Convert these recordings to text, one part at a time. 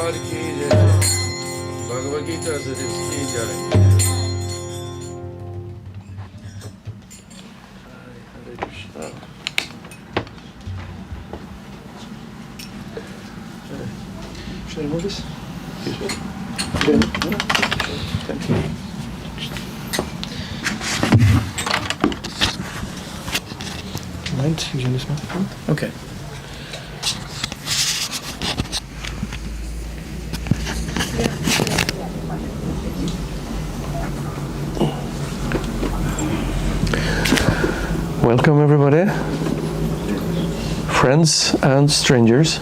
Prabhupada ki jai. Bhagavad Gita ki jai. Hare Krishna. Should I move this? Excuse me. Thank you. Mind using this microphone? Okay. Welcome everybody, friends and strangers.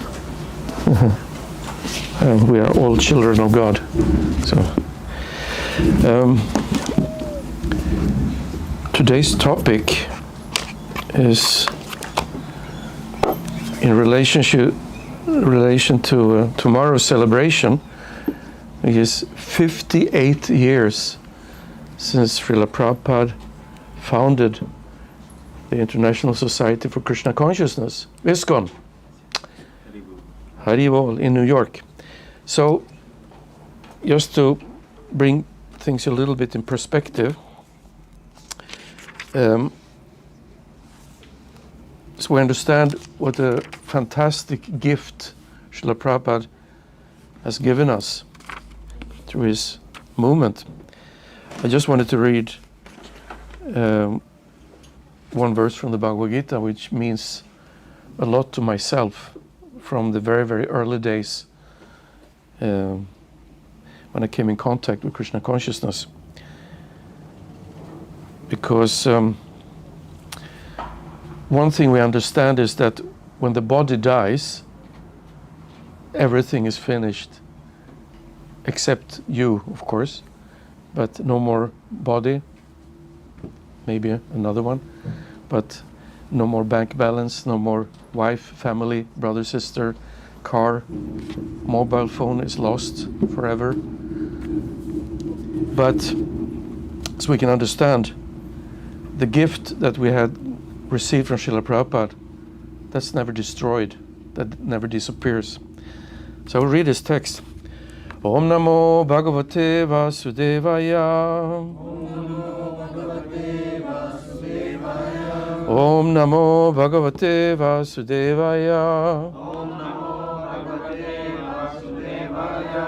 We are all children of God. So, today's topic is in relation to tomorrow's celebration. It is 58 years since Srila Prabhupada founded the International Society for Krishna Consciousness, ISKCON, Haribol, in New York. So, just to bring things a little bit in perspective, so we understand what a fantastic gift Srila Prabhupada has given us through his movement. I just wanted to read one verse from the Bhagavad Gita, which means a lot to myself from the very, very early days when I came in contact with Krishna consciousness. Because one thing we understand is that when the body dies, everything is finished, except you, of course, but no more body, maybe another one, but no more bank balance, no more wife, family, brother, sister, car, mobile phone is lost forever. But so we can understand the gift that we had received from Srila Prabhupada, that's never destroyed, that never disappears. So I will read this text. Om Namo Bhagavate Vasudevaya. Om Namo Bhagavate Vasudevaya.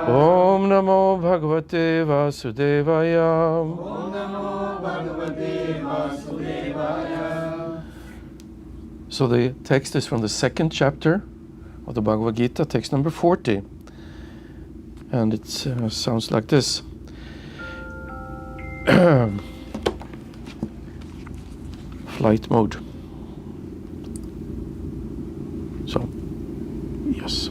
Om Namo Bhagavate Vasudevaya. So the text is from the second chapter of the Bhagavad Gita, text number 40. And it sounds like this. Flight mode. So, yes.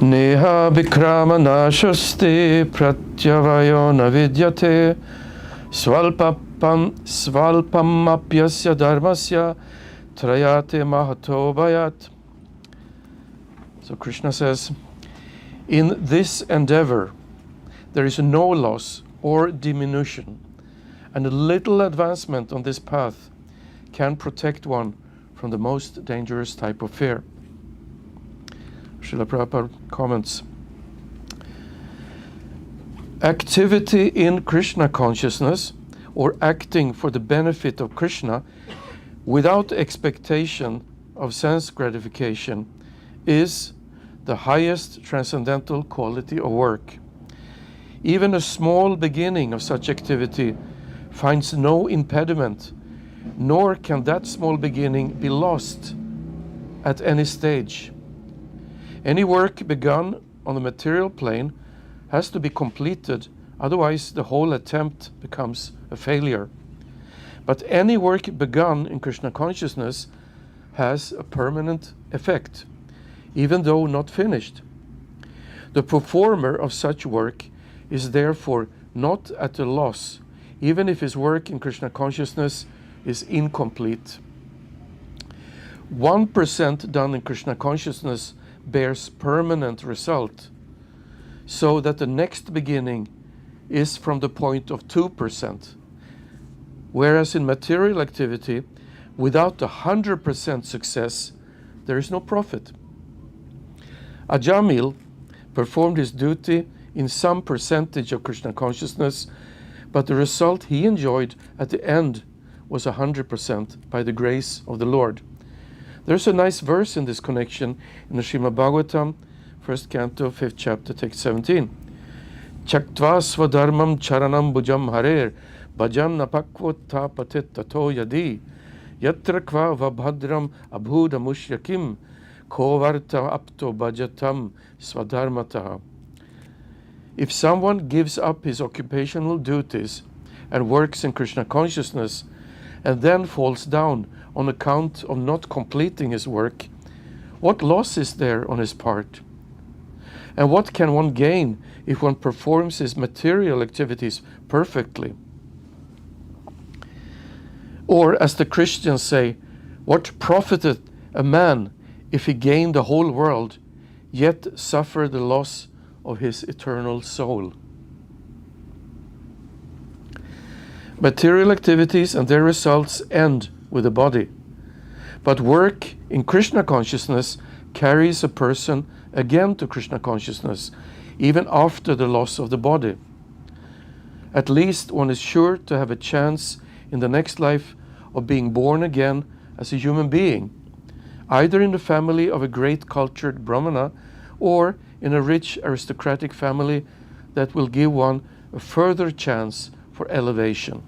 Neha vikrama nashasti pratyavayo navidyate svalpam apyasya dharmasya trayate mahato bhayat. So Krishna says, in this endeavor there is no loss or diminution, and a little advancement on this path can protect one from the most dangerous type of fear. Srila Prabhupada comments, activity in Krishna consciousness, or acting for the benefit of Krishna without expectation of sense gratification, is the highest transcendental quality of work. Even a small beginning of such activity finds no impediment, nor can that small beginning be lost at any stage. Any work begun on the material plane has to be completed, otherwise the whole attempt becomes a failure. But any work begun in Krishna consciousness has a permanent effect, even though not finished. The performer of such work is therefore not at a loss, even if his work in Krishna consciousness is incomplete. 1% done in Krishna consciousness bears permanent result, so that the next beginning is from the point of 2%. Whereas in material activity, without 100% success, there is no profit. Ajamil performed his duty in some percentage of Krishna consciousness, but the result he enjoyed at the end was 100% by the grace of the Lord. There's a nice verse in this connection in the Srimad Bhagavatam, 1st canto, 5th chapter, text 17. Chaktva swadharmam charanam bhujam harer bhajan napakvota patit tato yadi yatra kva vabhadram abhuda mushyakim kovarta apto bhajatam swadharmataha. If someone gives up his occupational duties and works in Krishna consciousness and then falls down on account of not completing his work, what loss is there on his part? And what can one gain if one performs his material activities perfectly? Or, as the Christians say, what profiteth a man if he gain the whole world, yet suffer the loss of his eternal soul? Material activities and their results end with the body, but work in Krishna consciousness carries a person again to Krishna consciousness, even after the loss of the body. At least one is sure to have a chance in the next life of being born again as a human being, either in the family of a great cultured Brahmana or in a rich aristocratic family that will give one a further chance for elevation.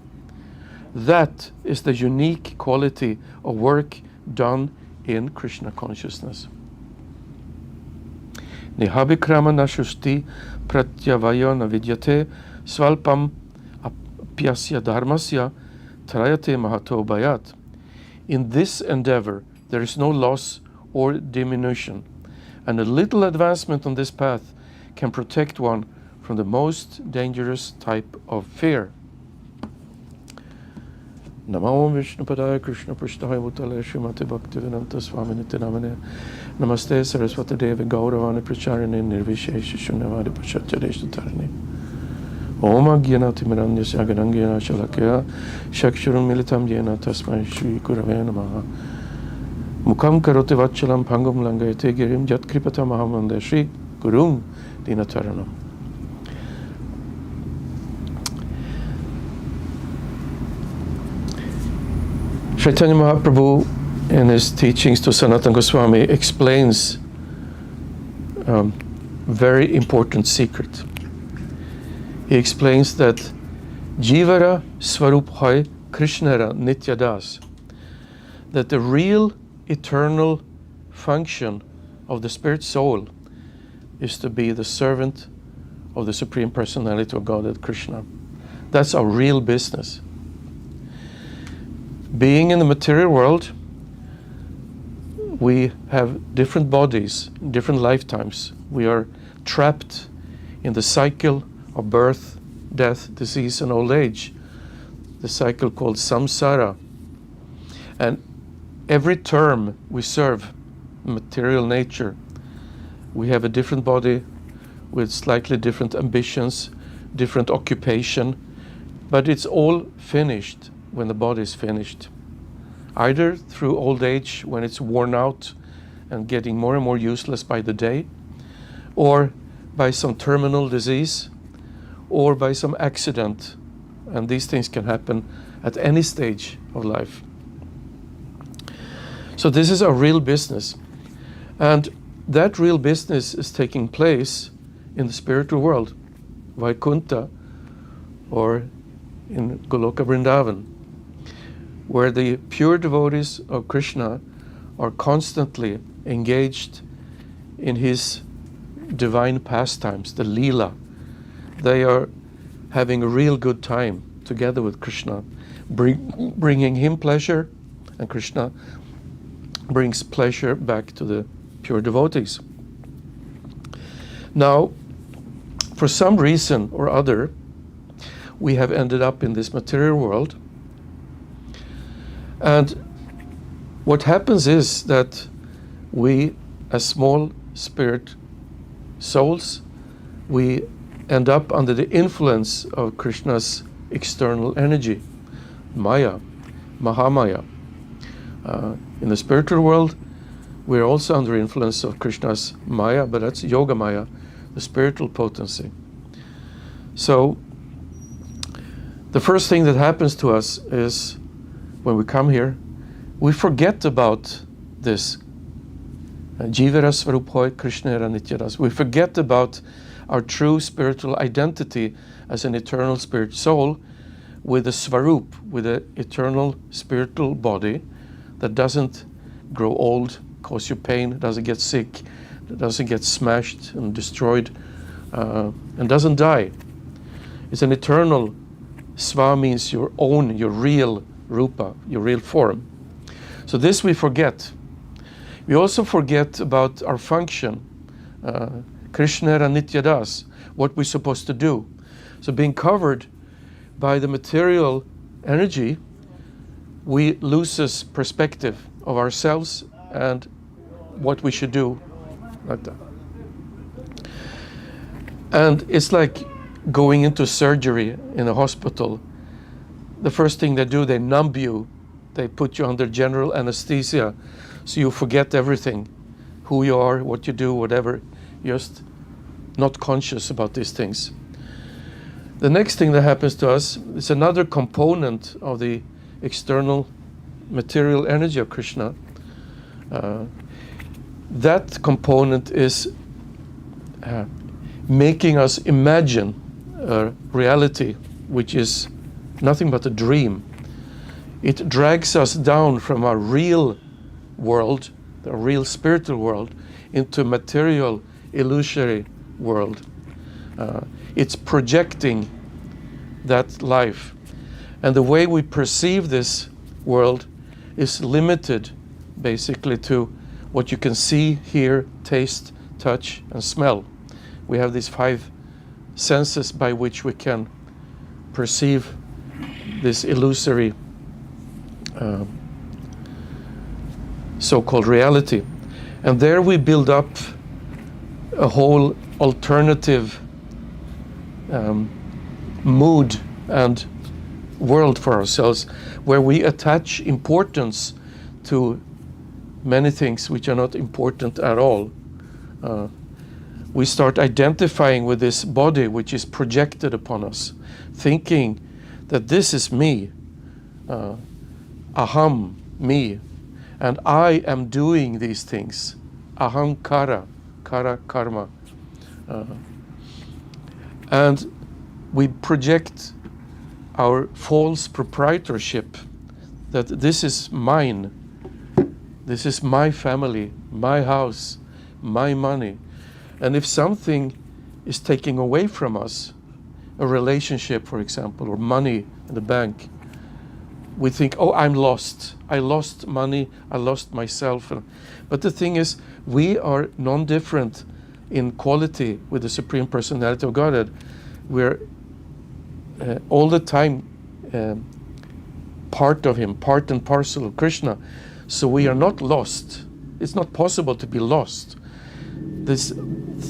That is the unique quality of work done in Krishna consciousness. Nihabikrama nashusti pratyavaya navidyate svalpam apyasya dharmasya trayate mahato bayat. In this endeavor there is no loss or diminution, and a little advancement on this path can protect one from the most dangerous type of fear. Namo Vishnu Padaya Krishna Prasthaya Bhutale Srimati Bhaktivedanta Swami Nityanamane Namaste Saraswati Devi Gauravani Pracharini Nirvishesha Shunyavadi Pachatyadesh Tarini Om Agyanati Miranya Sagarangyana Shalakya Shakshurum Militam Yena Tasmai Shri Gurave Namaha Mukham Karoti Vachalam Pangam Langayate Girim Jat Kripata Mahamanda Shri Gurum Dinataranam. Chaitanya Mahaprabhu, in his teachings to Sanatana Goswami, explains a very important secret. He explains that Jivara Swarup Hai Krishnara Nityadas, that the real eternal function of the spirit soul is to be the servant of the Supreme Personality of Godhead Krishna. That's our real business. Being in the material world, we have different bodies, different lifetimes. We are trapped in the cycle of birth, death, disease, and old age, the cycle called samsara. And every term we serve, material nature, we have a different body with slightly different ambitions, different occupation, but it's all finished when the body is finished, either through old age when it's worn out and getting more and more useless by the day, or by some terminal disease, or by some accident. And these things can happen at any stage of life. So this is our real business. And that real business is taking place in the spiritual world, Vaikuntha, or in Goloka Vrindavan, where the pure devotees of Krishna are constantly engaged in his divine pastimes, the Leela. They are having a real good time together with Krishna, bringing him pleasure, and Krishna brings pleasure back to the pure devotees. Now, for some reason or other, we have ended up in this material world. And what happens is that we, as small spirit souls, we end up under the influence of Krishna's external energy, Maya, Mahamaya. In the spiritual world, we're also under influence of Krishna's Maya, but that's Yoga Maya, the spiritual potency. So the first thing that happens to us is when we come here, we forget about this. Jivara Svaruphoy Krishna Nityadas. We forget about our true spiritual identity as an eternal spirit soul with a Svarup, with an eternal spiritual body that doesn't grow old, cause you pain, doesn't get sick, doesn't get smashed and destroyed, and doesn't die. It's an eternal. Sva means your own, your real rupa, your real form. So this we forget. We also forget about our function, Krishna Nityadas, what we're supposed to do. So being covered by the material energy, we lose this perspective of ourselves and what we should do, like that. And it's like going into surgery in a hospital. The first thing they do, they numb you. They put you under general anesthesia, so you forget everything, who you are, what you do, whatever. Just not conscious about these things. The next thing that happens to us is another component of the external material energy of Krishna. That component is making us imagine a reality which is nothing but a dream. It drags us down from our real world, the real spiritual world, into material, illusory world. It's projecting that life. And the way we perceive this world is limited basically to what you can see, hear, taste, touch, and smell. We have these 5 senses by which we can perceive this illusory so-called reality. And there we build up a whole alternative mood and world for ourselves, where we attach importance to many things which are not important at all. We start identifying with this body which is projected upon us, thinking that this is me, aham, me, and I am doing these things, ahankara, kara, karma. And we project our false proprietorship, that this is mine, this is my family, my house, my money. And if something is taken away from us, a relationship, for example, or money in the bank, we think, oh, I'm lost. I lost money, I lost myself. But the thing is, we are non-different in quality with the Supreme Personality of Godhead. We're all the time part of Him, part and parcel of Krishna. So we are not lost. It's not possible to be lost. This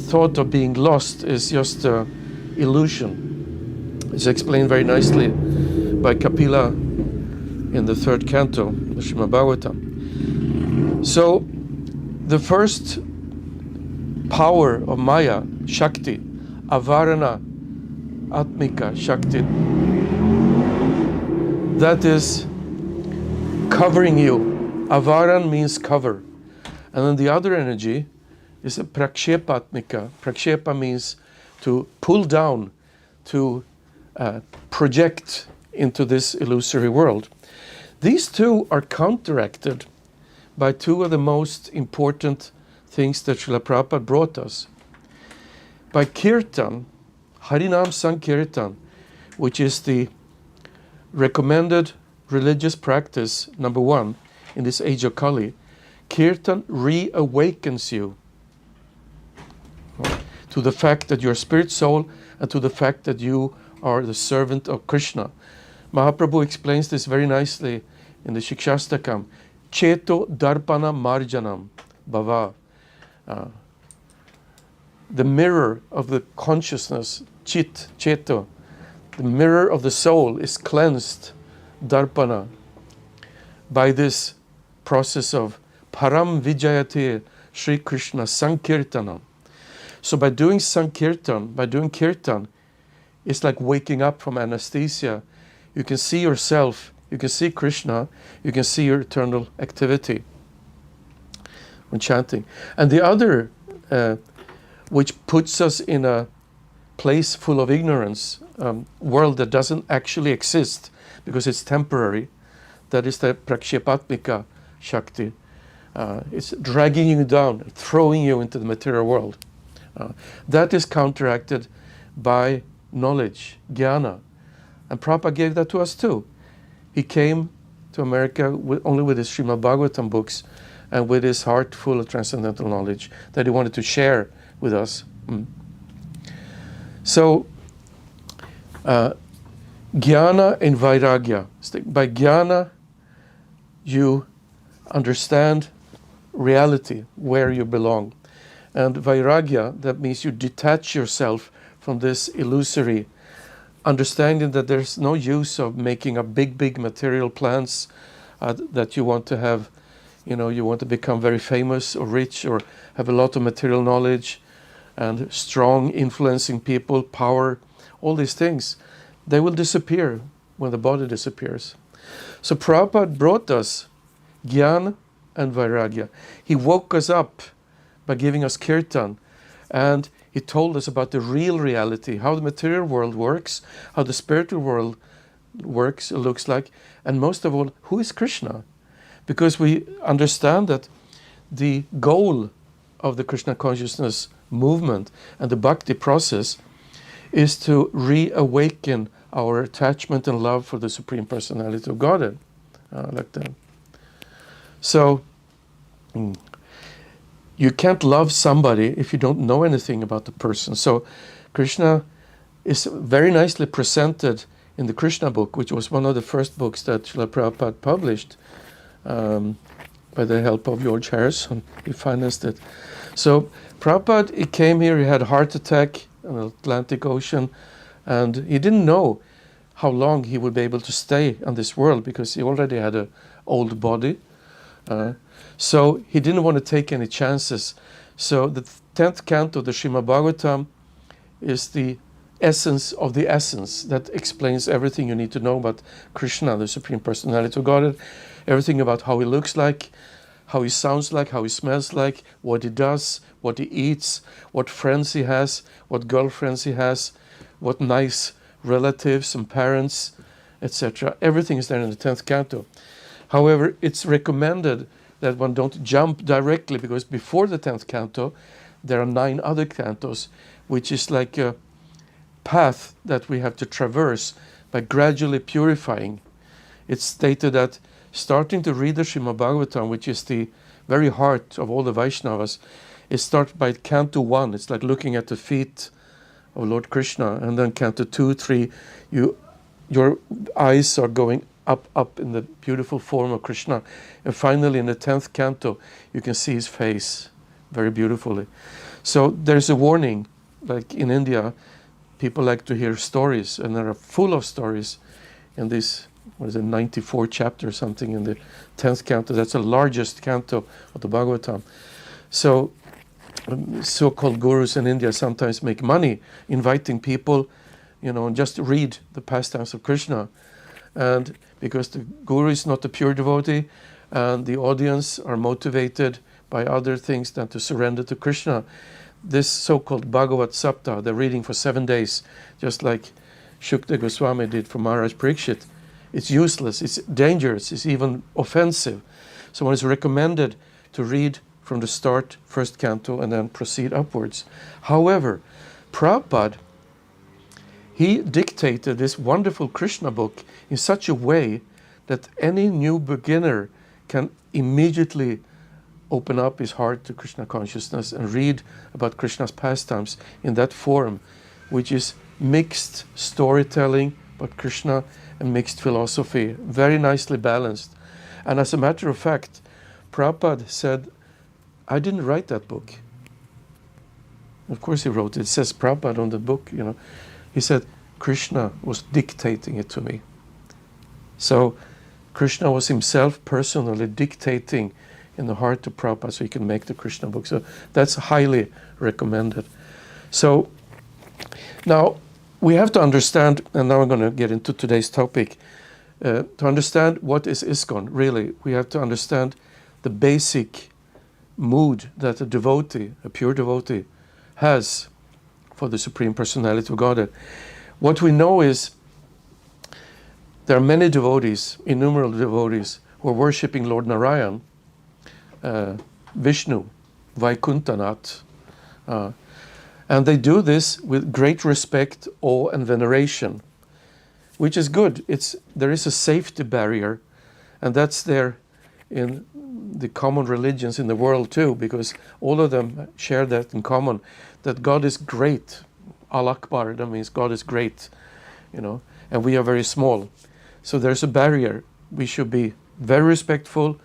thought of being lost is just an illusion. It's explained very nicely by Kapila in the 3rd canto, the Srimad Bhagavatam. So the first power of Maya, Shakti, Avarana, Atmika, Shakti, that is covering you. Avaran means cover. And then the other energy is a Prakshepatmika. Prakshepa means to pull down, to project into this illusory world. These two are counteracted by 2 of the most important things that Srila Prabhupada brought us. By Kirtan, Harinam Sankirtan, which is the recommended religious practice number 1 in this age of Kali, Kirtan reawakens you to the fact that you're a spirit soul and to the fact that you are the servant of Krishna. Mahaprabhu explains this very nicely in the Shikshastakam. Cheto Darpana Marjanam Bhava. The mirror of the consciousness, Chit, Cheto, the mirror of the soul is cleansed, Darpana, by this process of Param Vijayate Sri Krishna Sankirtanam. So by doing Sankirtan, by doing Kirtan, it's like waking up from anesthesia. You can see yourself, you can see Krishna, you can see your eternal activity when chanting. And the other, which puts us in a place full of ignorance, world that doesn't actually exist because it's temporary, that is the Prakshepatmika Shakti. It's dragging you down, throwing you into the material world. That is counteracted by knowledge, jnana. And Prabhupada gave that to us too. He came to America only with his Srimad Bhagavatam books and with his heart full of transcendental knowledge that he wanted to share with us. So, jnana and vairagya. By jnana, you understand reality, where you belong. And vairagya, that means you detach yourself from this illusory understanding that there's no use of making up big material plans that you want to have, you want to become very famous or rich or have a lot of material knowledge and strong influencing people, power, all these things. They will disappear when the body disappears. So Prabhupada brought us Jnana and Vairagya. He woke us up by giving us kirtan, and he told us about the real reality, how the material world works, how the spiritual world works, looks like, and most of all, who is Krishna? Because we understand that the goal of the Krishna consciousness movement and the bhakti process is to reawaken our attachment and love for the Supreme Personality of Godhead. Like that. So, you can't love somebody if you don't know anything about the person. So Krishna is very nicely presented in the Krishna book, which was one of the first books that Srila Prabhupada published by the help of George Harrison. He financed it. So Prabhupada, he came here, he had a heart attack in the Atlantic Ocean, and he didn't know how long he would be able to stay on this world because he already had an old body. So he didn't want to take any chances. So the 10th canto of the Srimad Bhagavatam is the essence of the essence that explains everything you need to know about Krishna, the Supreme Personality of Godhead, everything about how he looks like, how he sounds like, how he smells like, what he does, what he eats, what friends he has, what girlfriends he has, what nice relatives and parents, etc. Everything is there in the 10th canto. However, it's recommended that one don't jump directly, because before the 10th canto, there are 9 other cantos, which is like a path that we have to traverse by gradually purifying. It's stated that starting to read the Srimad Bhagavatam, which is the very heart of all the Vaishnavas, it starts by canto 1. It's like looking at the feet of Lord Krishna, and then canto 2, 3, your eyes are going up in the beautiful form of Krishna. And finally in the 10th canto, you can see his face very beautifully. So there's a warning, like in India, people like to hear stories, and there are full of stories in this, 94 chapter or something in the 10th canto. That's the largest canto of the Bhagavatam. So so-called gurus in India sometimes make money inviting people, and just read the pastimes of Krishna. And because the guru is not a pure devotee, and the audience are motivated by other things than to surrender to Krishna, this so-called Bhagavat Saptah, the reading for 7 days, just like Shukdev Goswami did for Maharaj Parikshit, it's useless, it's dangerous, it's even offensive. So one is recommended to read from the start, first canto, and then proceed upwards. However, Prabhupada, he dictated this wonderful Krishna book in such a way that any new beginner can immediately open up his heart to Krishna consciousness and read about Krishna's pastimes in that form, which is mixed storytelling about Krishna and mixed philosophy, very nicely balanced. And as a matter of fact, Prabhupada said, I didn't write that book. Of course he wrote it. It says Prabhupada on the book, He said, Krishna was dictating it to me. So Krishna was himself personally dictating, in the heart of Prabhupada so he can make the Krishna book. So that's highly recommended. So now we have to understand, and now I'm going to get into today's topic. To understand what is ISKCON, really, we have to understand the basic mood that a devotee, a pure devotee, has for the Supreme Personality of Godhead. What we know is there are many devotees, innumerable devotees, who are worshipping Lord Narayan, Vishnu, Vaikuntanath, and they do this with great respect, awe, and veneration, which is good. There is a safety barrier, and that's there in the common religions in the world too, because all of them share that in common, that God is great. Al Akbar, that means God is great, and we are very small. So there's a barrier. We should be very respectful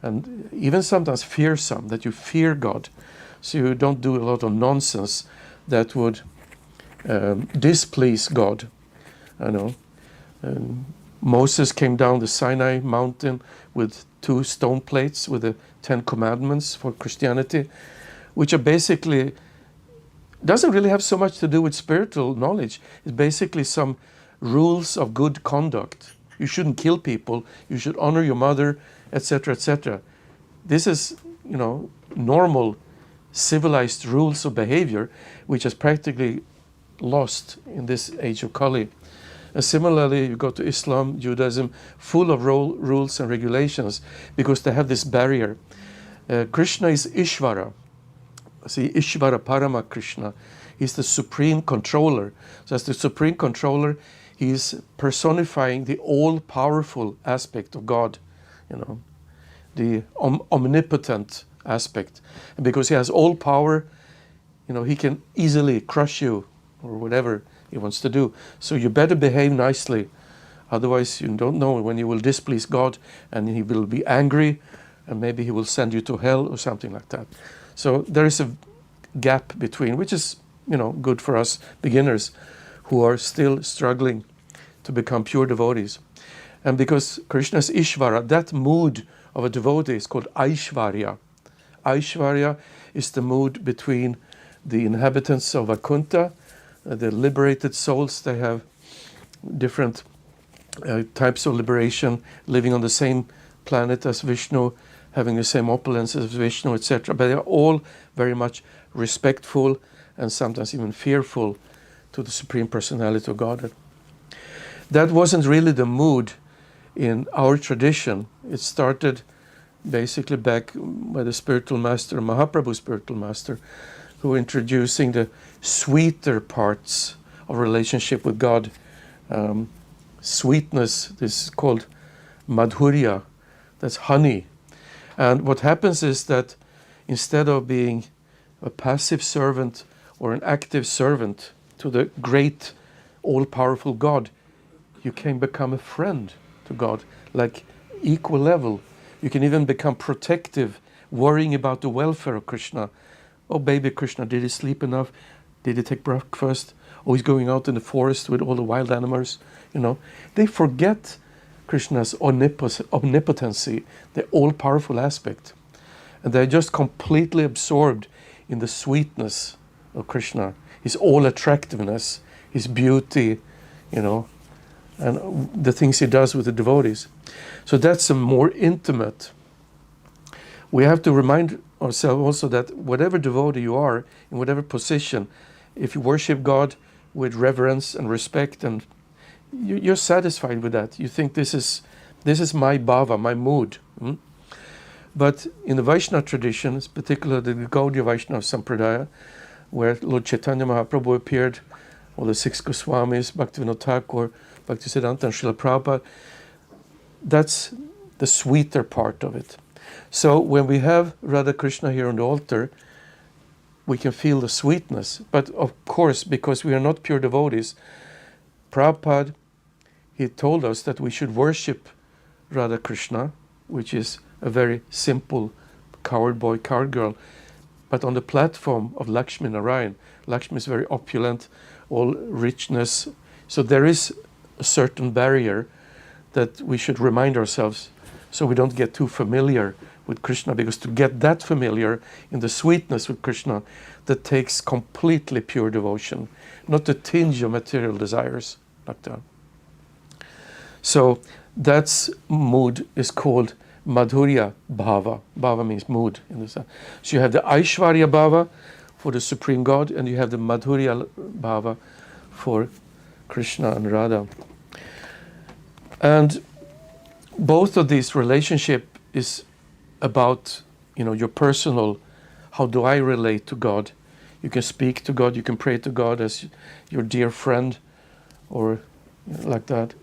and even sometimes fearsome, that you fear God, so you don't do a lot of nonsense that would displease God. Moses came down the Sinai mountain with 2 stone plates with the 10 commandments for Christianity, which are basically, doesn't really have so much to do with spiritual knowledge. It's basically some rules of good conduct. You shouldn't kill people, you should honor your mother, etc., etc. This is, normal civilized rules of behavior, which is practically lost in this age of Kali. And similarly, you go to Islam, Judaism, full of rules and regulations, because they have this barrier. Krishna is Ishvara. See, Ishvara Parama Krishna. He's the supreme controller. So as the supreme controller, he's personifying the all-powerful aspect of God, the omnipotent aspect. And because he has all power, he can easily crush you or whatever he wants to do. So you better behave nicely. Otherwise, you don't know when you will displease God, and he will be angry, and maybe he will send you to hell or something like that. So there is a gap between, which is, good for us beginners who are still struggling to become pure devotees. And because Krishna is Ishvara, that mood of a devotee is called Aishvarya. Aishvarya is the mood between the inhabitants of Vaikuntha, the liberated souls. They have different types of liberation, living on the same planet as Vishnu, having the same opulence as Vishnu, etc. But they are all very much respectful and sometimes even fearful to the Supreme Personality of Godhead. That wasn't really the mood in our tradition. It started basically back by the spiritual master, Mahaprabhu's spiritual master, who were introducing the sweeter parts of relationship with God. Sweetness, this is called madhurya, that's honey. And what happens is that instead of being a passive servant or an active servant to the great all-powerful God, you can become a friend to God, like equal level. You can even become protective, worrying about the welfare of Krishna. Oh, baby Krishna, did he sleep enough? Did he take breakfast? Oh, he's going out in the forest with all the wild animals. They forget Krishna's omnipotency, the all-powerful aspect. And they're just completely absorbed in the sweetness of Krishna, his all-attractiveness, his beauty, and the things he does with the devotees. So that's a more intimate. We have to remind ourselves also that whatever devotee you are, in whatever position, if you worship God with reverence and respect, and you're satisfied with that, you think this is my bhava, my mood. But in the Vaishnava traditions, particularly the Gaudiya Vaishnava Sampradaya, where Lord Chaitanya Mahaprabhu appeared, or the 6 Goswamis, Bhaktivinoda Thakur, Bhaktisiddhanta, and Srila Prabhupada, that's the sweeter part of it. So when we have Radha Krishna here on the altar, we can feel the sweetness. But of course, because we are not pure devotees, Prabhupada, he told us that we should worship Radha Krishna, which is a very simple coward boy, coward girl, but on the platform of Lakshmi Narayan. Lakshmi is very opulent, all richness. So there is a certain barrier that we should remind ourselves so we don't get too familiar with Krishna, because to get that familiar in the sweetness with Krishna, that takes completely pure devotion, not a tinge of material desires like that. So that's mood is called Madhurya Bhava. Bhava means mood in the sense. So you have the Aishwarya Bhava for the Supreme God, and you have the Madhurya Bhava for Krishna and Radha. And both of these relationship is about, your personal, how do I relate to God? You can speak to God, you can pray to God as your dear friend, or like that.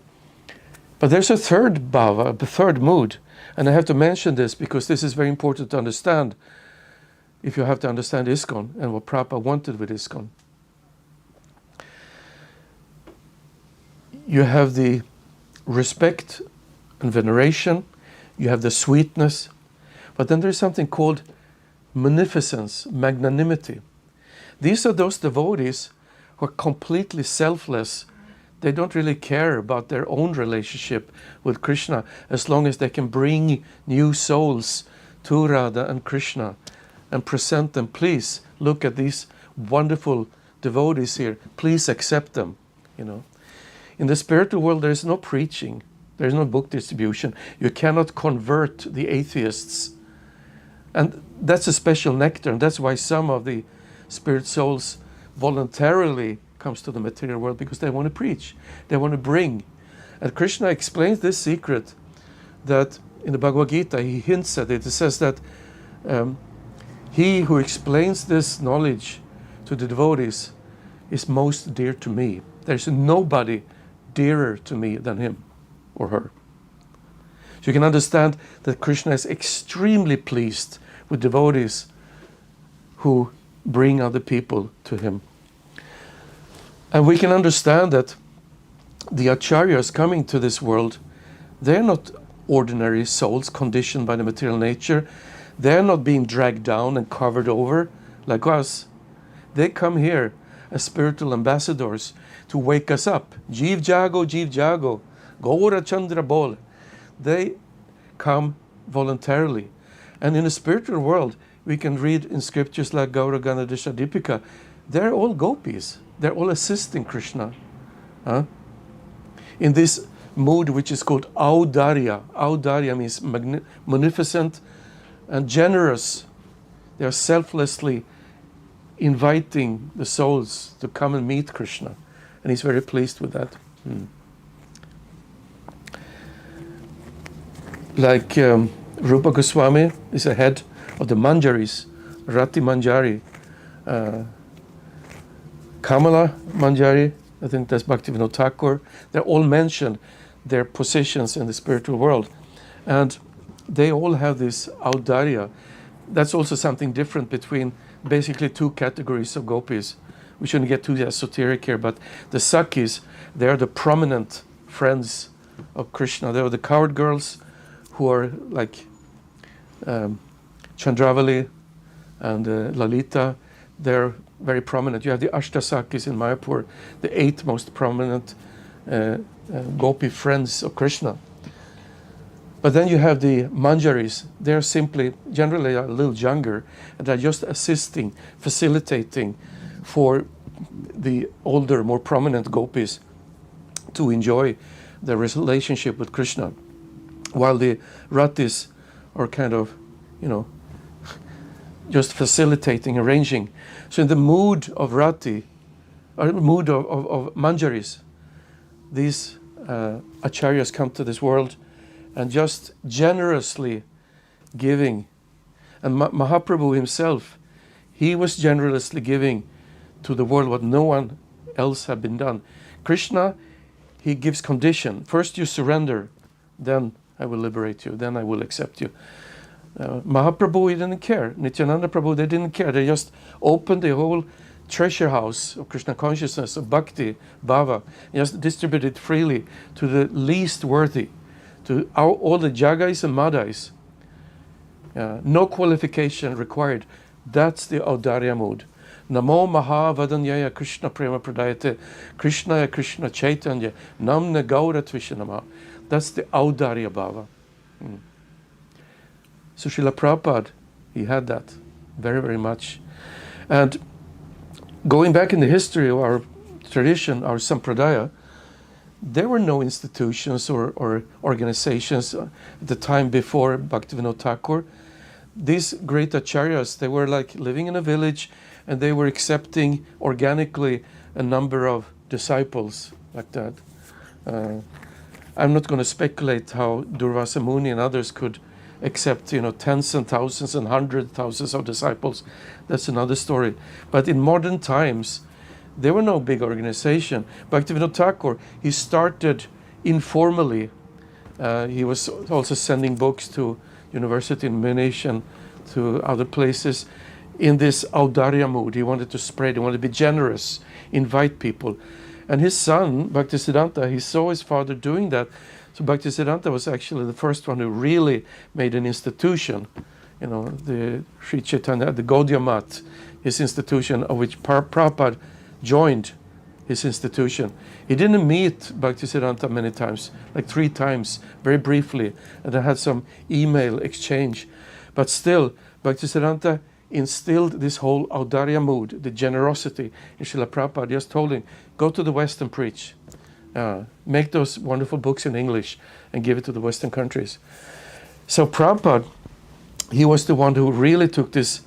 But there's a third bhava, a third mood, and I have to mention this because this is very important to understand if you have to understand ISKCON and what Prabhupada wanted with ISKCON. You have the respect and veneration, you have the sweetness, but then there's something called munificence, magnanimity. These are those devotees who are completely selfless. They don't really care about their own relationship with Krishna as long as they can bring new souls to Radha and Krishna and present them. Please look at these wonderful devotees here. Please accept them. In the spiritual world, there is no preaching. There is no book distribution. You cannot convert the atheists. And that's a special nectar. And that's why some of the spirit souls voluntarily comes to the material world, because they want to preach. They want to bring. And Krishna explains this secret that in the Bhagavad Gita, he hints at it. It says that he who explains this knowledge to the devotees is most dear to me. There's nobody dearer to me than him or her. So you can understand that Krishna is extremely pleased with devotees who bring other people to him. And we can understand that the acharyas coming to this world, they're not ordinary souls conditioned by the material nature. They're not being dragged down and covered over like us. They come here as spiritual ambassadors to wake us up. Jeev Jago, Gaura Chandra Bol. They come voluntarily. And in the spiritual world, we can read in scriptures like Gaura Ganadesha Dipika, they're all gopis. They're all assisting Krishna. In this mood which is called Audarya. Audarya means munificent and generous. They are selflessly inviting the souls to come and meet Krishna. And he's very pleased with that. Like Rupa Goswami is the head of the Manjaris, Rati Manjari, Kamala Manjari, I think that's Bhaktivinoda Thakur. They're all mentioned, their positions in the spiritual world. And they all have this Audarya. That's also something different between basically two categories of gopis. We shouldn't get too esoteric here, but the Sakhis, they're the prominent friends of Krishna. They're the coward girls who are like Chandravali and Lalita. They're very prominent. You have the Ashtasakis in Mayapur, the 8 most prominent gopi friends of Krishna. But then you have the Manjaris. They're simply, generally a little younger, and they're just assisting, facilitating for the older, more prominent gopis to enjoy their relationship with Krishna. While the Ratis are kind of, just facilitating, arranging. So in the mood of Rati, or mood of Manjaris, these acharyas come to this world and just generously giving. And Mahaprabhu himself, he was generously giving to the world what no one else had been done. Krishna, he gives condition. First you surrender, then I will liberate you, then I will accept you. Mahaprabhu, he didn't care. Nityananda Prabhu, they didn't care. They just opened the whole treasure house of Krishna consciousness, of bhakti, bhava, and just distributed freely to the least worthy, to all the jagais and madais. No qualification required. That's the Audarya mood. Namo Maha Vadanyaya Krishna Prema Pradayate Krishnaya Krishna Chaitanya Namna Gaura Tvishanama. That's the Audarya bhava. So Srila Prabhupada, he had that very, very much. And going back in the history of our tradition, our sampradaya, there were no institutions or organizations at the time before Bhaktivinoda Thakur. These great acharyas, they were like living in a village, and they were accepting organically a number of disciples like that. I'm not going to speculate how Durvasa Muni and others could accept, tens and thousands and hundreds of thousands of disciples. That's another story. But in modern times, there were no big organization. Bhaktivinoda Thakur, he started informally. He was also sending books to university in Munich and to other places in this audarya mood. He wanted to spread, he wanted to be generous, invite people. And his son, Bhaktisiddhanta, he saw his father doing that. So Bhaktisiddhanta was actually the first one who really made an institution. The Sri Chaitanya, the Gaudiya Math, his institution, of which Prabhupada joined his institution. He didn't meet Bhaktisiddhanta many times, like 3 times, very briefly, and they had some email exchange. But still, Bhaktisiddhanta instilled this whole audarya mood, the generosity. And Srila Prabhupada just told him, go to the West and preach. Make those wonderful books in English and give it to the Western countries. So Prabhupada, he was the one who really took this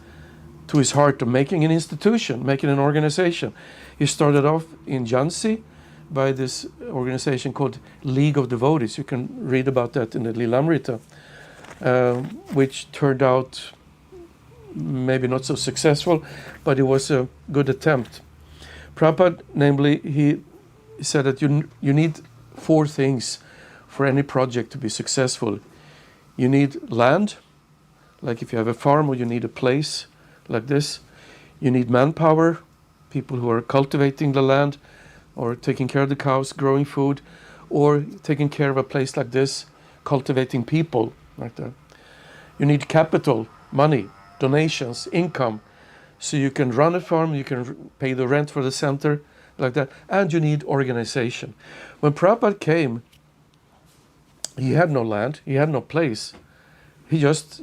to his heart of making an institution, making an organization. He started off in Jhansi by this organization called League of Devotees. You can read about that in the Lilamrita, which turned out maybe not so successful, but it was a good attempt. Prabhupada, namely, he said that you need 4 things for any project to be successful. You need land, like if you have a farm, or you need a place like this. You need manpower, people who are cultivating the land or taking care of the cows, growing food, or taking care of a place like this, cultivating people like that. You need capital, money, donations, income, so you can run a farm, you can pay the rent for the center, like that, and you need organization. When Prabhupada came, he had no land, he had no place. He just,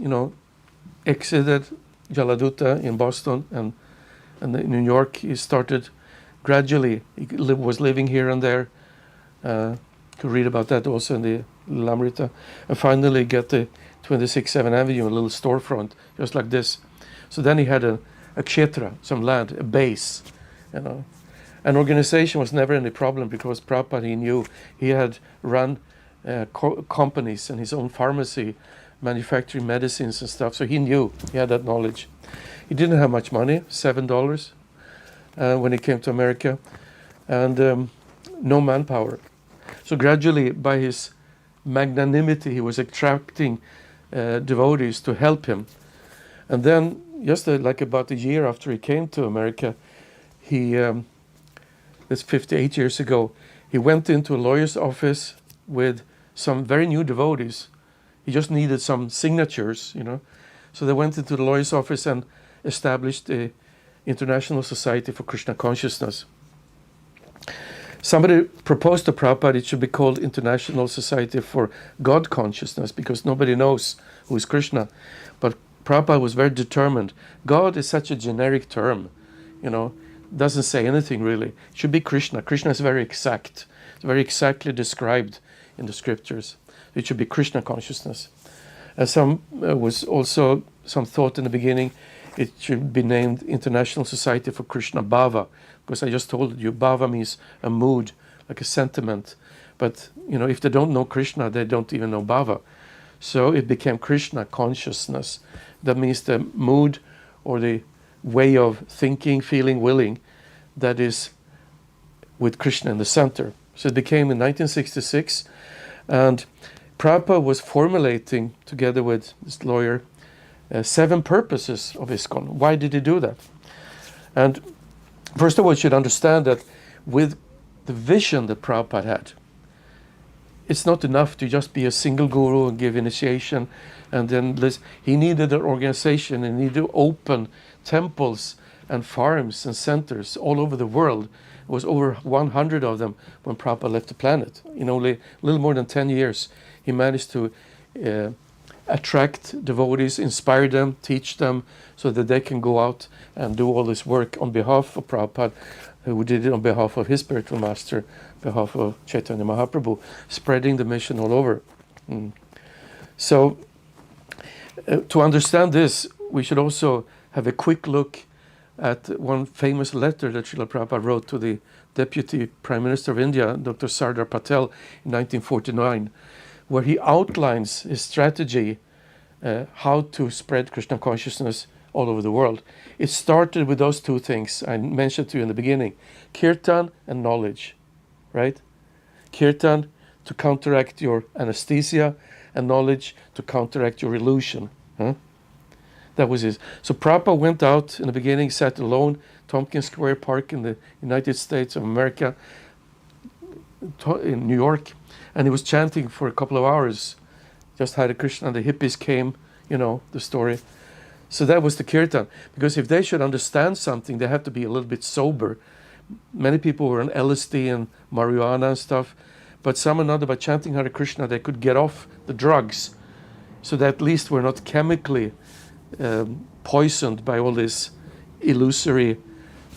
exited Jaladuta in Boston and in New York. He started gradually, he was living here and there. To read about that also in the Lamrita, and finally get the 26th Avenue, a little storefront, just like this. So then he had a kshetra, some land, a base, An organization was never any problem, because Prabhupada, he knew, he had run companies and his own pharmacy, manufacturing medicines and stuff, so he knew, he had that knowledge. He didn't have much money, $7 when he came to America, and no manpower. So gradually, by his magnanimity, he was attracting devotees to help him. And then, just like about a year after he came to America, he, that's 58 years ago, he went into a lawyer's office with some very new devotees. He just needed some signatures, So they went into the lawyer's office and established the International Society for Krishna Consciousness. Somebody proposed to Prabhupada it should be called International Society for God Consciousness, because nobody knows who is Krishna. But Prabhupada was very determined. God is such a generic term, doesn't say anything really. It should be Krishna. Krishna is very exact. It's very exactly described in the scriptures. It should be Krishna consciousness. And was also some thought in the beginning it should be named International Society for Krishna Bhava, because I just told you Bhava means a mood, like a sentiment. But if they don't know Krishna, they don't even know Bhava. So it became Krishna consciousness. That means the mood or the way of thinking, feeling, willing that is with Krishna in the center. So it became in 1966, and Prabhupada was formulating, together with this lawyer, 7 purposes of ISKCON. Why did he do that? And first of all, you should understand that with the vision that Prabhupada had, it's not enough to just be a single guru and give initiation and then listen. He needed an organization, and he needed to open temples and farms and centers all over the world. It was over 100 of them when Prabhupada left the planet. In only a little more than 10 years, he managed to attract devotees, inspire them, teach them, so that they can go out and do all this work on behalf of Prabhupada, who did it on behalf of his spiritual master, behalf of Chaitanya Mahaprabhu, spreading the mission all over. So, to understand this, we should also have a quick look at one famous letter that Srila Prabhupada wrote to the Deputy Prime Minister of India, Dr. Sardar Patel, in 1949, where he outlines his strategy, how to spread Krishna consciousness all over the world. It started with those two things I mentioned to you in the beginning, kirtan and knowledge, right? Kirtan to counteract your anesthesia, and knowledge to counteract your illusion. That was his. So Prabhupada went out in the beginning, sat alone, Tompkins Square Park in the United States of America, in New York, and he was chanting for a couple of hours, just Hare Krishna, and the hippies came, you know, the story. So that was the kirtan, because if they should understand something, they have to be a little bit sober. Many people were on LSD and marijuana and stuff, but some or another, by chanting Hare Krishna, they could get off the drugs, so that at least we're not chemically poisoned by all this illusory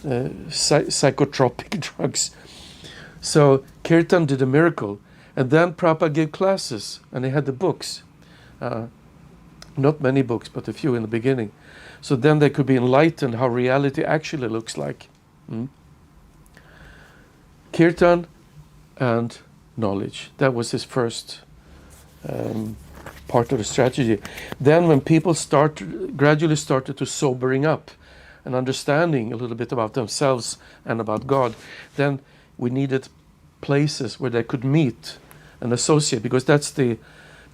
psychotropic drugs. So Kirtan did a miracle. And then Prabhupada gave classes, and he had the books. Not many books, but a few in the beginning. So then they could be enlightened how reality actually looks like. Kirtan and knowledge. That was his first part of the strategy. Then when people gradually started to sobering up and understanding a little bit about themselves and about God, then we needed places where they could meet and associate, because that's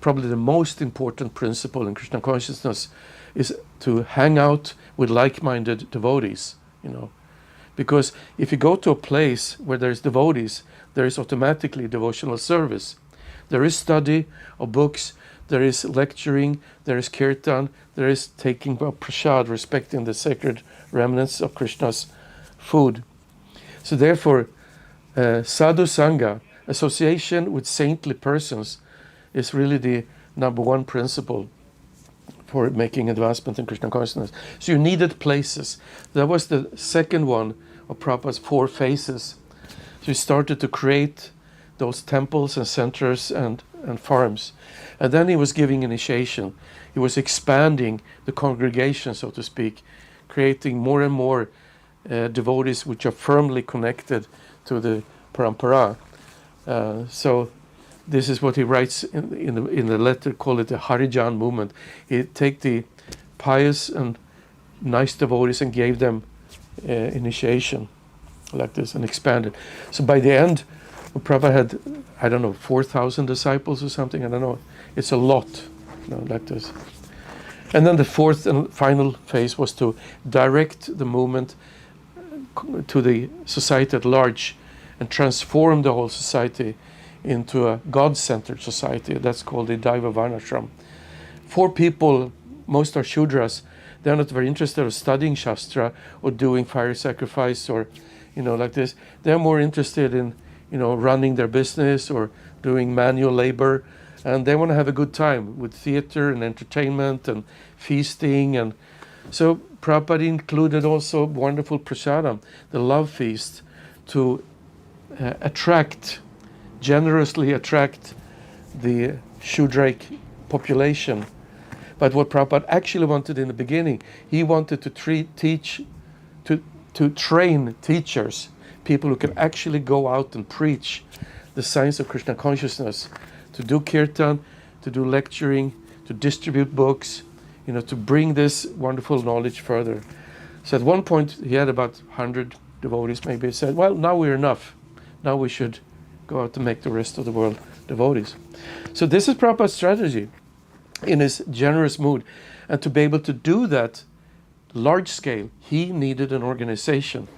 probably the most important principle in Krishna consciousness, is to hang out with like-minded devotees, you know. Because if you go to a place where there's devotees, there is automatically devotional service. There is study of books, there is lecturing, there is kirtan, there is taking of prasad, respecting the sacred remnants of Krishna's food. So therefore, sadhu sangha, association with saintly persons, is really the number one principle for making advancement in Krishna consciousness. So you needed places. That was the second one of Prabhupada's 4 phases. So he started to create those temples and centers and farms. And then he was giving initiation. He was expanding the congregation, so to speak, creating more and more devotees which are firmly connected to the parampara. So this is what he writes in the letter, call it the Harijan movement. He take the pious and nice devotees and gave them initiation like this and expanded. So by the end, Prabhupada had, I don't know, 4,000 disciples or something. I don't know. It's a lot, you know, like this. And then the fourth and final phase was to direct the movement to the society at large and transform the whole society into a God-centered society. That's called the Daiva Varnashram. For people, most are Shudras, they're not very interested in studying Shastra or doing fire sacrifice or, you know, like this. They're more interested in, you know, running their business or doing manual labor, and they want to have a good time with theater and entertainment and feasting. And so Prabhupada included also wonderful prasadam, the love feast, to generously attract the Shudraic population. But what Prabhupada actually wanted in the beginning, he wanted to train teachers, people who can actually go out and preach the science of Krishna consciousness, to do kirtan, to do lecturing, to distribute books, you know, to bring this wonderful knowledge further. So at one point he had about 100 devotees, maybe. He said, well, now we're enough. Now we should go out to make the rest of the world devotees. So this is Prabhupada's strategy in his generous mood. And to be able to do that large scale, he needed an organization.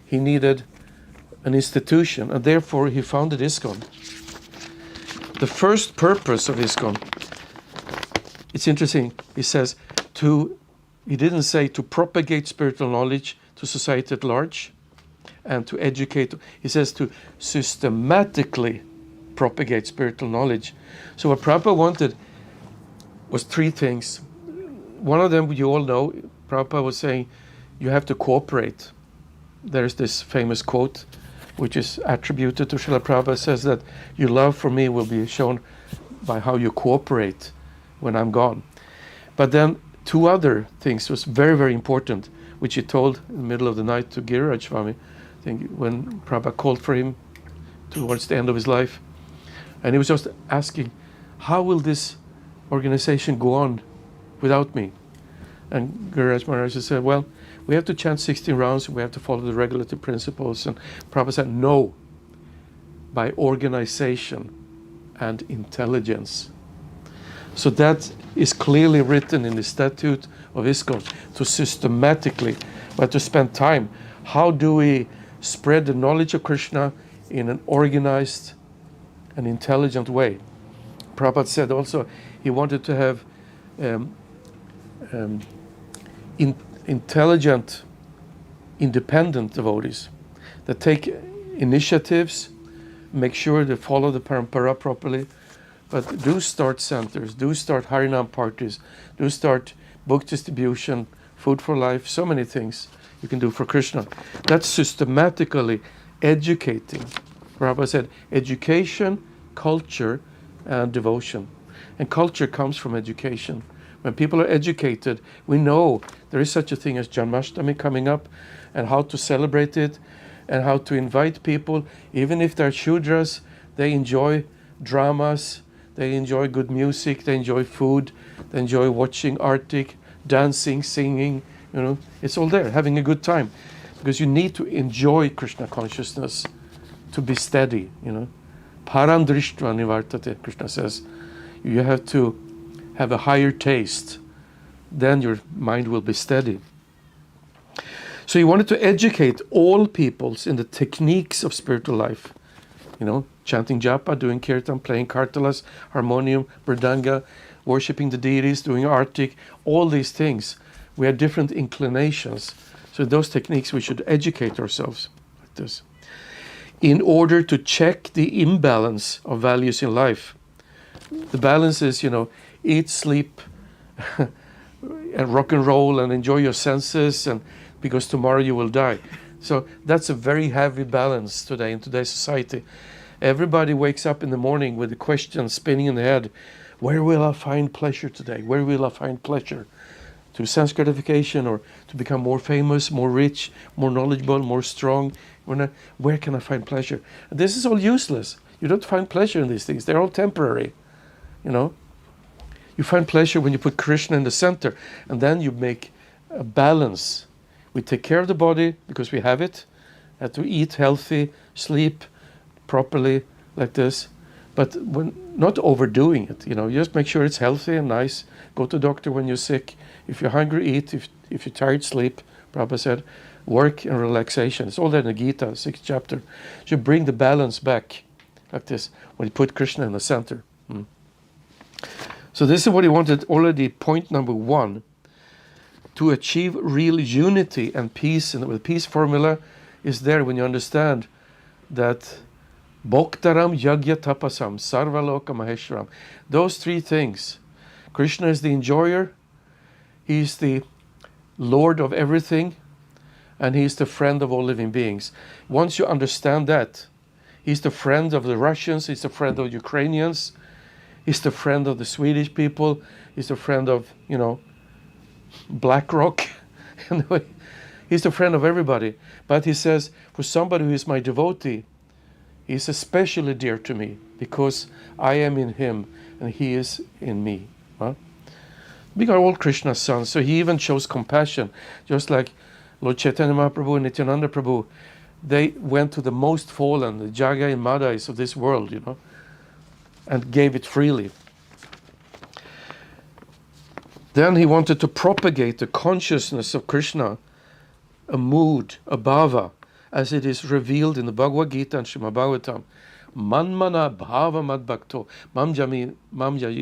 He needed an institution, and therefore he founded ISKCON. The first purpose of ISKCON, it's interesting, he says, he didn't say to propagate spiritual knowledge to society at large and to educate. He says to systematically propagate spiritual knowledge. So what Prabhupada wanted, was three things. One of them you all know, Prabhupada was saying, you have to cooperate. There's this famous quote, which is attributed to Srila Prabhupada, says that your love for me will be shown by how you cooperate when I'm gone. But then two other things was very, very important, which he told in the middle of the night to Giriraj Swami, I think when Prabhupada called for him towards the end of his life. And he was just asking, how will this organization go on without me? And Giriraj Maharaj said, well, we have to chant 16 rounds, we have to follow the regulative principles. And Prabhupada said, no, by organization and intelligence. So that is clearly written in the statute of ISKCON, to systematically, but to spend time. How do we spread the knowledge of Krishna in an organized and intelligent way? Prabhupada said also he wanted to have intelligent, independent devotees that take initiatives, make sure they follow the parampara properly, but do start centers, do start Harinam parties, do start book distribution, food for life, so many things you can do for Krishna. That's systematically educating. Prabhupada said education, culture, and devotion. And culture comes from education. When people are educated, we know there is such a thing as Janmashtami coming up, and how to celebrate it, and how to invite people. Even if they're Shudras, they enjoy dramas, they enjoy good music, they enjoy food, they enjoy watching Arctic, dancing, singing, it's all there, having a good time. Because you need to enjoy Krishna consciousness to be steady, Param drishtva nivartate, Krishna says. You have to have a higher taste, then your mind will be steady. So he wanted to educate all peoples in the techniques of spiritual life. Chanting japa, doing kirtan, playing kartalas, harmonium, mridanga, worshipping the deities, doing artik, all these things. We have different inclinations. So those techniques we should educate ourselves like this. In order to check the imbalance of values in life. The balance is, eat, sleep, and rock and roll, and enjoy your senses, and because tomorrow you will die. So that's a very heavy balance today in today's society. Everybody wakes up in the morning with the question spinning in the head, where will I find pleasure today? Where will I find pleasure? To sense gratification, or to become more famous, more rich, more knowledgeable, more strong? Where can I find pleasure? And this is all useless. You don't find pleasure in these things. They're all temporary. You find pleasure when you put Krishna in the center, and then you make a balance. We take care of the body because we have it, have to eat healthy, sleep properly like this, but when not overdoing it. Just make sure it's healthy and nice. Go to the doctor when you're sick. If you're hungry, eat. If you're tired, sleep. Prabhupada said, work and relaxation. It's all there in the Gita, 6th chapter. So you bring the balance back like this when you put Krishna in the center. So this is what he wanted already, point number 1. To achieve real unity and peace, and the peace formula is there when you understand that Bhoktaram Yagya Tapasam Sarvaloka Maheshwaram. Those three things. Krishna is the enjoyer, he's the Lord of everything, and he's the friend of all living beings. Once you understand that, he's the friend of the Russians, he's the friend of Ukrainians, he's the friend of the Swedish people, he's the friend of, BlackRock. He's the friend of everybody. But he says, for somebody who is my devotee, he's especially dear to me because I am in him and he is in me. We are all Krishna's sons, so he even shows compassion. Just like Lord Chaitanya Mahaprabhu and Nityananda Prabhu, they went to the most fallen, the Jagai and Madhais of this world, and gave it freely. Then he wanted to propagate the consciousness of Krishna, a mood, a bhava, as it is revealed in the Bhagavad Gita and Srimad Bhagavatam. Manmana bhava madbhakto mamjayi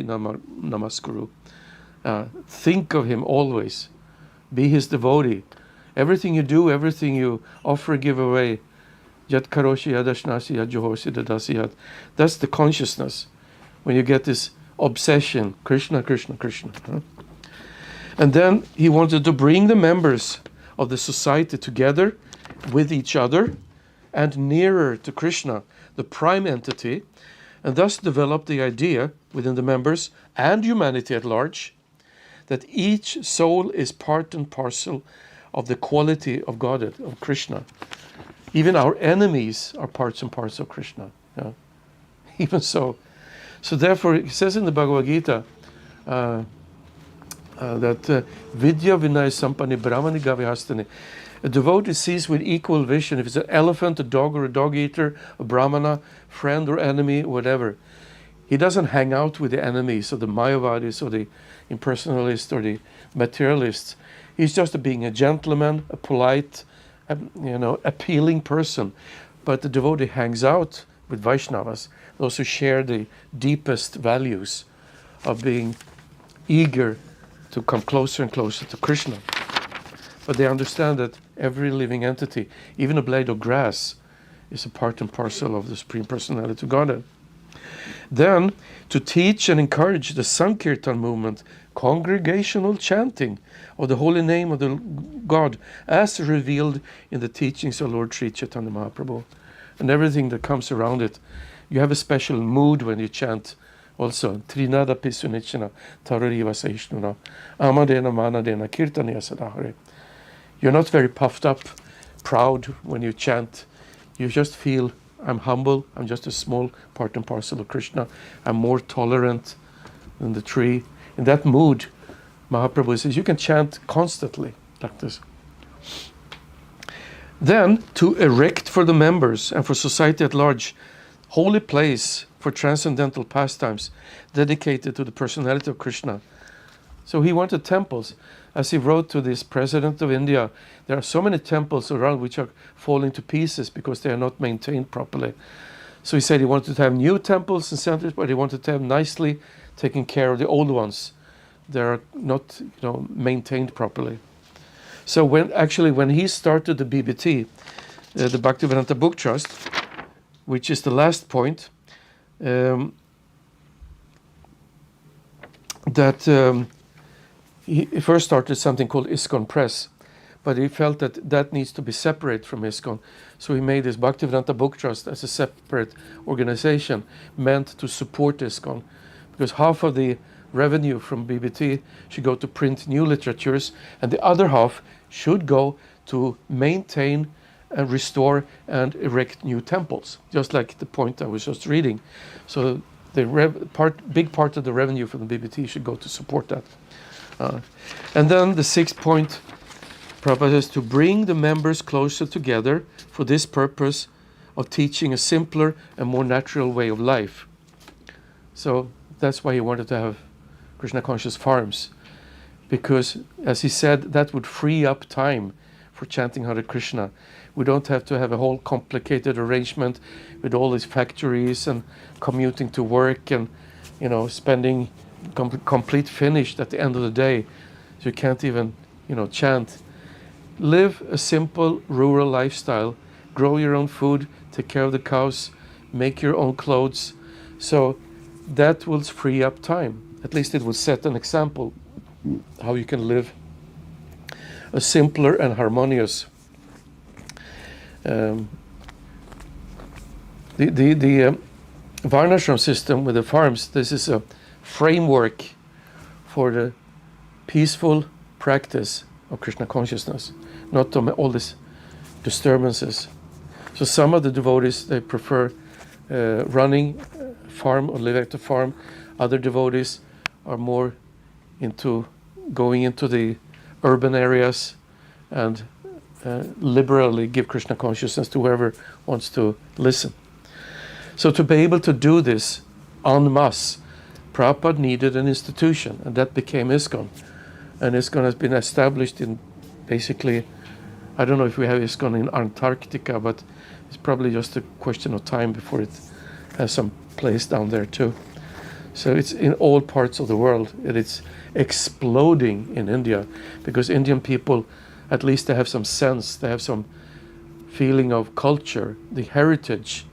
namaskuru. Think of him always. Be his devotee. Everything you do, everything you offer, give away. Yat karoshi yadashnasi yad johosi dadasi yad. That's the consciousness. When you get this obsession, Krishna, Krishna, Krishna. And then he wanted to bring the members of the society together with each other and nearer to Krishna, the prime entity, and thus develop the idea within the members and humanity at large that each soul is part and parcel of the quality of Godhead, of Krishna. Even our enemies are parts and parts of Krishna. Yeah. Even so. So therefore, it says in the Bhagavad Gita that Vidya Vinay Sampani Brahmani Gavihastani, a devotee sees with equal vision if it's an elephant, a dog or a dog eater, a brahmana, friend or enemy, whatever. He doesn't hang out with the enemies or the Mayavadis or the impersonalists or the materialists. He's just being a gentleman, a polite, appealing person. But the devotee hangs out with Vaishnavas, those who share the deepest values of being eager to come closer and closer to Krishna. But they understand that every living entity, even a blade of grass, is a part and parcel of the Supreme Personality of Godhead. Then, to teach and encourage the Sankirtan movement, congregational chanting of the holy name of the God, as revealed in the teachings of Lord Sri Chaitanya Mahaprabhu, and everything that comes around it. You have a special mood when you chant also. Trinada Pisunichana Tarariva Saishnuna Amadena Manadena Kirtaniya Sadahare. You're not very puffed up, proud when you chant. You just feel, I'm humble, I'm just a small part and parcel of Krishna. I'm more tolerant than the tree. In that mood, Mahaprabhu says, you can chant constantly like this. Then, to erect for the members and for society at large, holy place for transcendental pastimes dedicated to the personality of Krishna. So he wanted temples. As he wrote to this president of India, there are so many temples around which are falling to pieces because they are not maintained properly. So he said he wanted to have new temples and centers, but he wanted to have nicely taken care of the old ones. They are not, maintained properly. So when he started the BBT, the Bhaktivedanta Book Trust, which is the last point, he first started something called ISKCON Press, but he felt that needs to be separate from ISKCON. So he made this Bhaktivedanta Book Trust as a separate organization meant to support ISKCON, because half of the revenue from BBT should go to print new literatures, and the other half should go to maintain and restore and erect new temples, just like the point I was just reading. So the big part of the revenue from the BBT should go to support that. And then the sixth point, Prabhupada says, to bring the members closer together for this purpose of teaching a simpler and more natural way of life. So that's why he wanted to have Krishna conscious farms, because, as he said, that would free up time for chanting Hare Krishna. We don't have to have a whole complicated arrangement with all these factories and commuting to work and, spending complete finished at the end of the day. So you can't even, chant. Live a simple rural lifestyle. Grow your own food, take care of the cows, make your own clothes. So that will free up time. At least it will set an example how you can live a simpler and harmonious. The Varnashram system with the farms, this is a framework for the peaceful practice of Krishna consciousness, not all these disturbances. So some of the devotees, they prefer running farm or live at the farm. Other devotees are more into going into the urban areas and liberally give Krishna consciousness to whoever wants to listen. So to be able to do this en masse, Prabhupada needed an institution, and that became ISKCON. And ISKCON has been established in basically, I don't know if we have ISKCON in Antarctica, but it's probably just a question of time before it has some place down there too. So it's in all parts of the world, and it's exploding in India, because Indian people, at least they have some sense, they have some feeling of culture, the heritage.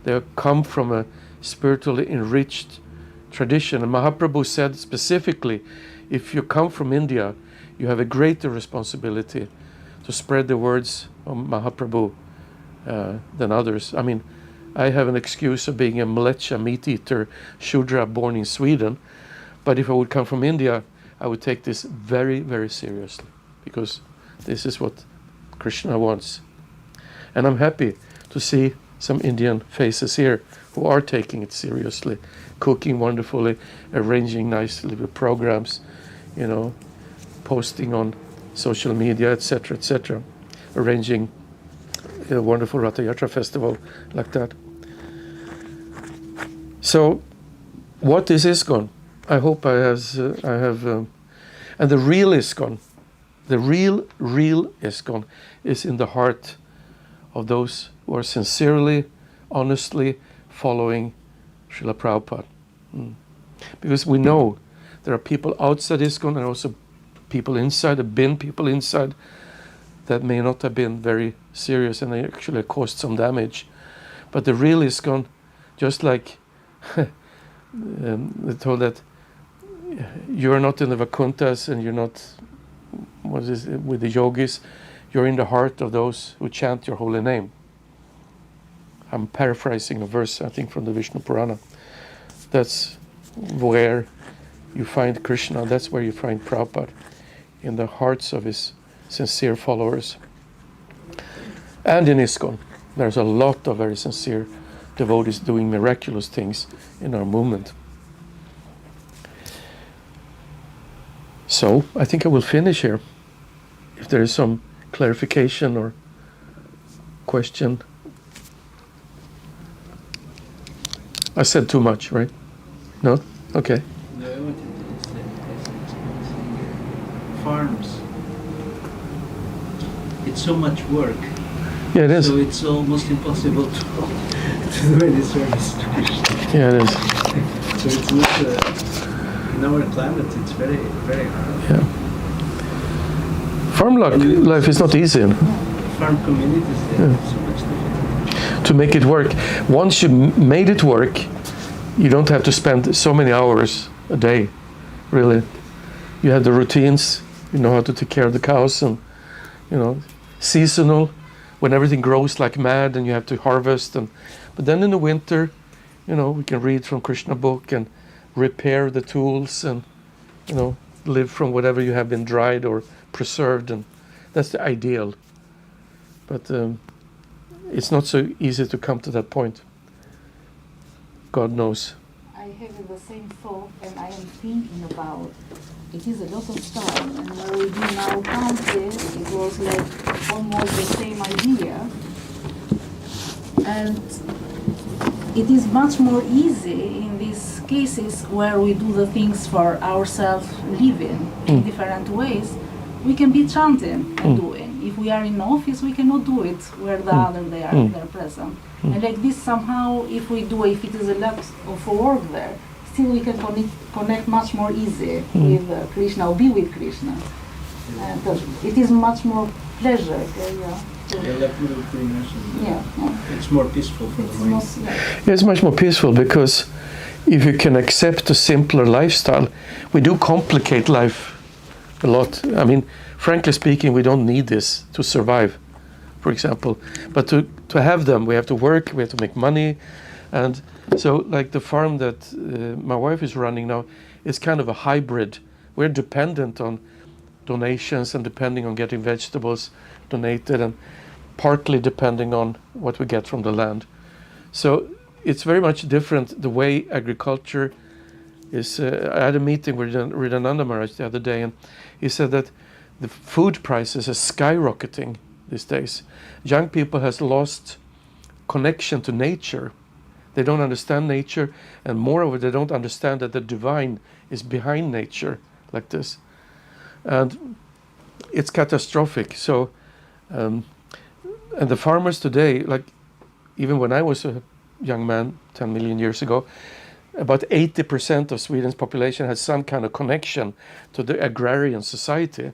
They come from a spiritually enriched tradition. And Mahaprabhu said specifically, if you come from India, you have a greater responsibility to spread the words of Mahaprabhu than others. I mean, I have an excuse of being a mlecha, meat eater, Shudra born in Sweden. But if I would come from India, I would take this very, very seriously, because this is what Krishna wants. And I'm happy to see some Indian faces here who are taking it seriously, cooking wonderfully, arranging nice little programs, you know, posting on social media, etc., arranging a wonderful Ratha Yatra festival like that. So, what is ISKCON? I hope I have, and the real ISKCON, the real ISKCON is in the heart of those who are sincerely, honestly following Srila Prabhupada. Because we know there are people outside ISKCON and also people inside, have been people inside that may not have been very serious and they actually caused some damage. But the real ISKCON, just like they told that you're not in the Vakuntas and you're not with the yogis, you're in the heart of those who chant your holy name. I'm paraphrasing a verse, I think, from the Vishnu Purana. That's where you find Krishna, that's where you find Prabhupada, in the hearts of his sincere followers. And in ISKCON, there's a lot of very sincere devotees doing miraculous things in our movement. So, I think I will finish here. If there is some clarification or question. I said too much, right? No? Okay. No, I wanted to say farms. It's so much work. Yeah, it is. So it's almost impossible to do any service to Krishna. Yeah, it is. So it's not, in our climate, it's very, very hard. Yeah. Farm life is not easy. Farm communities, they have so much difficulty. To make it work. Once you made it work, you don't have to spend so many hours a day, really. You have the routines, you know how to take care of the cows, and, you know, seasonal, when everything grows like mad and you have to harvest. But then in the winter, you know, we can read from Krishna book and repair the tools and, you know, live from whatever you have been dried or preserved, and that's the ideal. But it's not so easy to come to that point. God knows. I have the same thought, and I am thinking about it is a lot of time, and when we do now country, it was like almost the same idea. And it is much more easy in these cases where we do the things for ourselves living in different ways. We can be chanting and doing. If we are in office, we cannot do it where the other they're present. And like this somehow, if it is a lot of work there, still we can connect much more easy with Krishna, or be with Krishna. It is much more pleasure. Like Puri mentioned, it's more peaceful for the mind. It's much more peaceful, because if you can accept a simpler lifestyle, we do complicate life a lot. I mean, frankly speaking, we don't need this to survive, for example. But to have them, we have to work, we have to make money. And so, like the farm that my wife is running now, is kind of a hybrid. We're dependent on donations and depending on getting vegetables donated, and partly depending on what we get from the land. So it's very much different the way agriculture is. I had a meeting with Ridananda Maharaj the other day, and he said that the food prices are skyrocketing these days. Young people has lost connection to nature. They don't understand nature, and moreover, they don't understand that the divine is behind nature like this. And it's catastrophic. So, and the farmers today, like even when I was a young man 10 million years ago, about 80% of Sweden's population has some kind of connection to the agrarian society.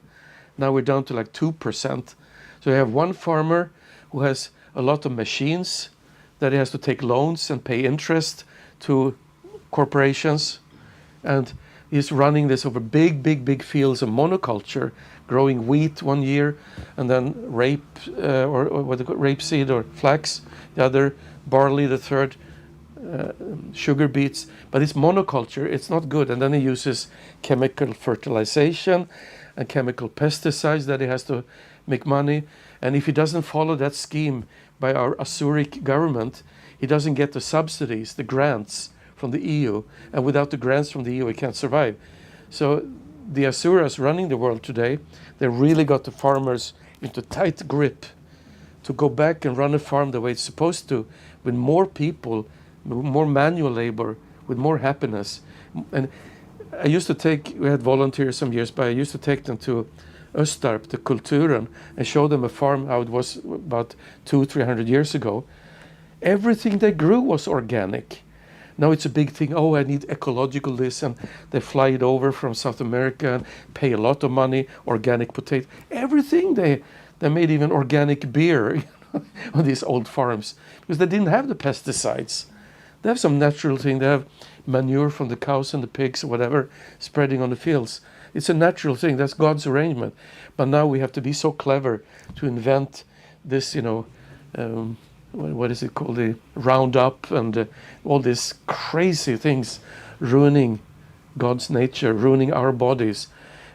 Now we're down to like 2%. So you have one farmer who has a lot of machines that he has to take loans and pay interest to corporations. And he's running this over big fields of monoculture, growing wheat one year, and then rapeseed or flax the other, barley the third, sugar beets. But it's monoculture, it's not good. And then he uses chemical fertilization and chemical pesticides that he has to make money. And if he doesn't follow that scheme by our Asuric government, he doesn't get the subsidies, the grants from the EU. And without the grants from the EU, he can't survive. So the Asuras running the world today, they really got the farmers into tight grip to go back and run a farm the way it's supposed to, with more people, more manual labor, with more happiness. And I used to we had volunteers some years back, I used to take them to Östarp, the Kulturen, and show them a farm, how it was about 200-300 years ago. Everything they grew was organic. Now it's a big thing, oh, I need ecological this, and they fly it over from South America and pay a lot of money, organic potato. Everything, they made even organic beer on these old farms, because they didn't have the pesticides. They have some natural thing, they have manure from the cows and the pigs or whatever, spreading on the fields. It's a natural thing, that's God's arrangement. But now we have to be so clever to invent this, what is it called, the Roundup and all these crazy things, ruining God's nature, ruining our bodies,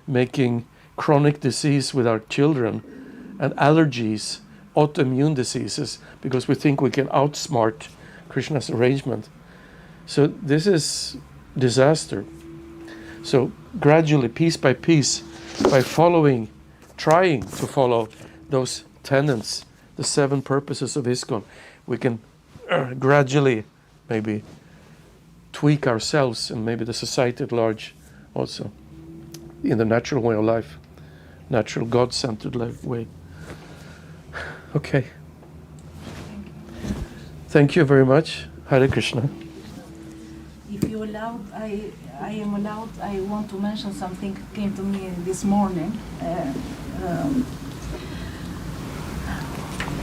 making chronic disease with our children, and allergies, autoimmune diseases, because we think we can outsmart Krishna's arrangement. So this is disaster. So gradually, piece by piece, by trying to follow those tenets, the 7 purposes of ISKCON, we can gradually maybe tweak ourselves and maybe the society at large also in the natural way of life, natural God-centered way. Okay. Thank you very much. Hare Krishna. If you allow, I am allowed, I want to mention something came to me this morning.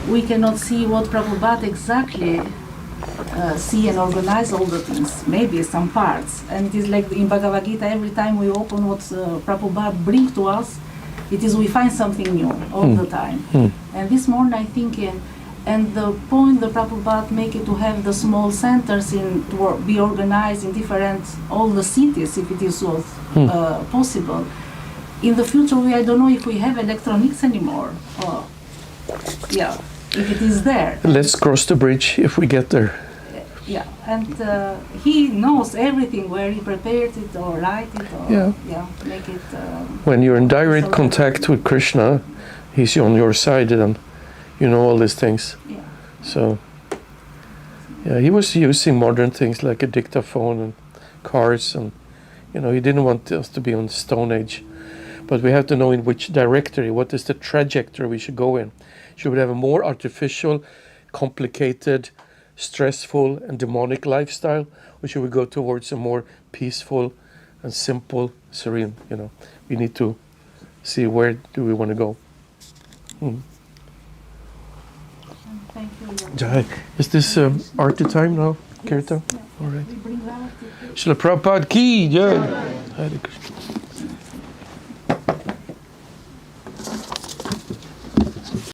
We cannot see what Prabhupada exactly see and organize all the things, maybe some parts. And it is like in Bhagavad Gita, every time we open what Prabhupada bring to us, it is we find something new all the time. And this morning I think, and the point the Prabhupada make it to have the small centers to be organized in different, all the cities, if it is so possible. In the future, I don't know if we have electronics anymore. Yeah, if it is there. Let's cross the bridge if we get there. Yeah, and he knows everything, where he prepared it or write it or make it. When you're in direct contact with Krishna, he's on your side and you know all these things. Yeah. So, yeah, he was using modern things like a dictaphone and cars, and he didn't want us to be on the Stone Age. But we have to know in which directory, what is the trajectory we should go in. Should we have a more artificial, complicated, stressful and demonic lifestyle, or should we go towards a more peaceful and simple, serene? We need to see where do we want to go. Thank you. Jai. Is this arti time now, Kirtan? Yeah. All right. We bring that. Srila Prabhupada ki jai. Hare Krishna.